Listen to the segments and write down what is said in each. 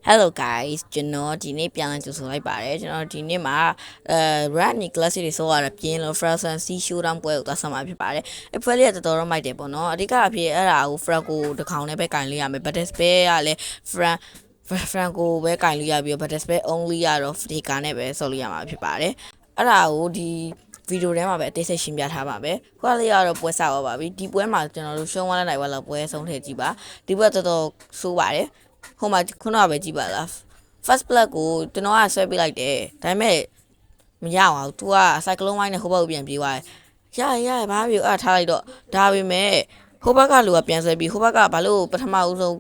Hello guys ကျွန်တော်ဒီနေ့ပြန်လည်ကြိုဆိုလိုက်ပါတယ်ကျွန်တော်ဒီနေ့မှာRed Nicholas တွေဆိုရတာပြင်းလို့ Frozen Sea Showdown ပွဲကိုသွားဆောင်မှာဖြစ်ပါတယ်အဖွဲလေးကတော်တော်မိုက်တယ်ပေါ့နော်အဓိကအဖြစ်အဲ့ဒါကို Franco တစ်ခေါင်နဲ့ပဲကင်လို့ရမယ် Battle Spell ကလည်း Franco ပဲကင်လို့ရပြီးတော့ Battle Spell only ရတော့ Flicker နဲ့ပဲဆော်လို့ရမှာဖြစ်ပါတယ်အဲ့ဒါကိုဒီဗီဒီယိုထဲမှာပဲအသေးစိတ်ရှင်းပြထားပါမယ်။ခွာလေးရတော့ပွဲစားပါပြီ။ဒီပွဲမှာကျွန်တော်တို့ရှုံးသွားတဲ့နိုင်ဝက်လောက်ပွဲဆုံးထည့်ကြည့်ပါ။ဒီပွဲတော်တော်ဆိုးပါတယ်။ဟိုမှာခုနကပဲကြည့်ပါလား။ First blood ကိုကျွန်တော်ကဆွဲပေးလိုက်တယ်။ဒါပေမဲ့မရအောင်။ तू က cyclone wine နဲ့ဟိုဘက်ကိုပြန်ပြေးသွားတယ်။ရဘာဖြစ်အဲ့ထားလိုက်တော့ဒါပေမဲ့ဟိုဘက်ကလူကပြန်ဆွဲပြီးဟိုဘက်ကဘာလို့ပထမဦးဆုံး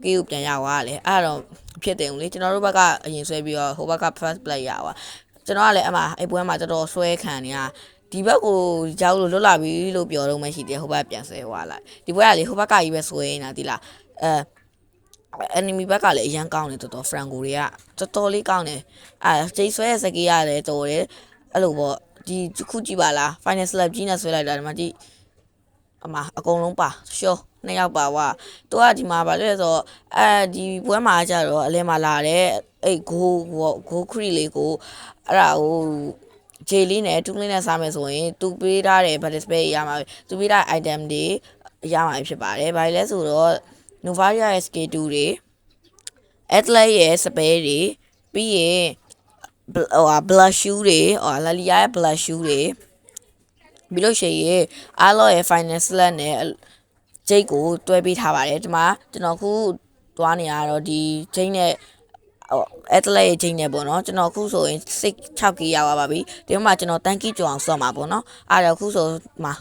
ကေးကိုပြန်ရသွားလဲ။အဲ့တော့ဖြစ်တယ်ဦးလေကျွန်တော်တို့ဘက်ကအရင်ဆွဲပြီးတော့ဟိုဘက်က first blood ရသွား။ကျွန်တော်ကလည်းအမအဲ့ပွဲမှာတော်တော်ဆွဲခံနေရဒီဘက်ကိုကြောက်လို့လွတ်လာပြီလို့ပြောတော့မှရှိတယ်ဟိုဘက်ပြန်ဆွဲသွားလိုက်ဒီဘက်ကလေဟိုဘက်ကကြီးပဲဆွဲနေတာဒီလားenemy ဘက်ကလည်းအရန်ကောင်းတယ်တော်တော် Franco တွေကတော်တော်လေးကောင်းတယ်ဂျိတ်ဆွဲရဲ့စကေးရတယ်တော်တယ်အဲ့လိုပေါ့ဒီခုကြည့်ပါလား final slap ကြီးနဲ့ဆွဲလိုက်တာဒီမှာကြည့်အမအကုန်လုံးပါရှော့နှစ်ယောက်ပါဝါသူကဒီမှာဗာလဲဆိုတော့ဒီပွဲမှာကြတော့အလဲမှာလာတယ်အဲ့ဂိုခရီလေးကိုအဲ့ဒါဟိုဂျေလီနဲ့တူးလေးနဲ့စားမယ်ဆိုရင်သူပေးထားတဲ့ battle spell ရမှာသူပေးထားတဲ့ item တွေရမှာဖြစ်ပါတယ်ဘာလဲဆိုတော့ Novaria ရဲ့ SK2 တွေ Atlas ရဲ့ spell တွေပြီးရင်blush shoe တွေLalia ရဲ့ blush shoe တွေပြီးလို့ရှိရင်အားလောရဲ့ final slot နဲ့ဂျိတ်ကိုတွဲပေးထားပါတယ်ဒီမှာကျွန်တော်ခုသွားနေရတော့ဒီဂျိတ်နဲ့Atlas ရဲ့ဂျိတ်နဲ့ပေါ့နော်ကျွန်တော်ခုဆိုရင်6 k ရပါပြီဒီမှာကျွန်တော်တန်ကီကြောင်ဆော့မှာပေါ့နော်အဲ့တော့ခုဆိုမှာ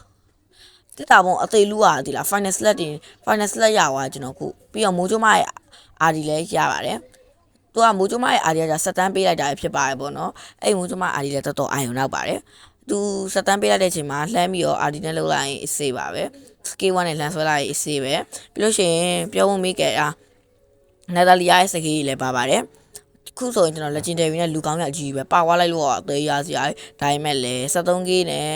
တိတာပုံအသေးလူอ่ะဒီလား final slot ရသွားကျွန်တော်ခုပြီးတော့မိုးချိုမရဲ့အာဒီလည်းရပါတယ်သူကမိုးချိုမရဲ့အာဒီကစက်တန်းပေးလိုက်တာဖြစ်ပါတယ်ပေါ့နော်အဲ့မိုးချိုမအာဒီလည်းတော်တော်အာရုံနောက်ပါတယ်သူစက်တန်းပေးလိုက်တဲ့အချိန်မှာလှမ်းပြီးတော့အာဒီနဲ့လှုပ်လိုက်ရင်အစေးပါပဲ scale 1နဲ့လှမ်းဆွဲလိုက်ရင်အစေးပဲပြီးလို့ရှိရင်ပြောဖို့မေးကြတာနယ်သာလီယာရဲ့စကေးကြီးလည်းပါပါတယ်ခုဆိုရင်ကျွန်တော် legendary နဲ့လူကောင်းရအကြီးပဲပါသွားလိုက်လို့တော့သေးရစရာဒါပေမဲ့လည်း 73k နဲ့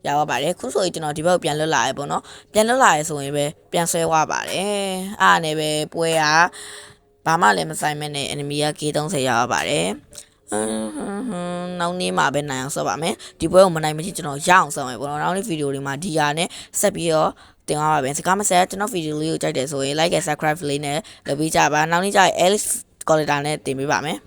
ရပါပါတယ်ခုဆိုရင်ကျွန်တော်ဒီဘက်ပြန်လွတ်လာရပေါ့နော်ပြန်လွတ်လာရဆိုရင်ပဲပြန်ဆွဲသွားပါတယ်အားနဲ့ပဲပွဲကဘာမှလည်းမဆိုင်မဲ့နဲ့ enemy က K30 ရပါပါတယ်နောက်နေ့မှာပဲနိုင်အောင်ဆော့ပါမယ်ဒီပွဲကိုမနိုင်မချင်းကျွန်တော်ရအောင်ဆော့မယ်ပေါ့နော်နောက်နေ့ဗီဒီယိုတွေမှာဒီဟာနဲ့ဆက်ပြီးတော့တင်သွားပါပဲစကားမဆက်ကျွန်တော်ဗီဒီယိုလေးကိုကြိုက်တယ်ဆိုရင် like and subscribe လေးနဲ့လုပ်ပေးကြပါနောက်နေ့ကျရင် Alice Collector နဲ့တင်ပေးပါမယ်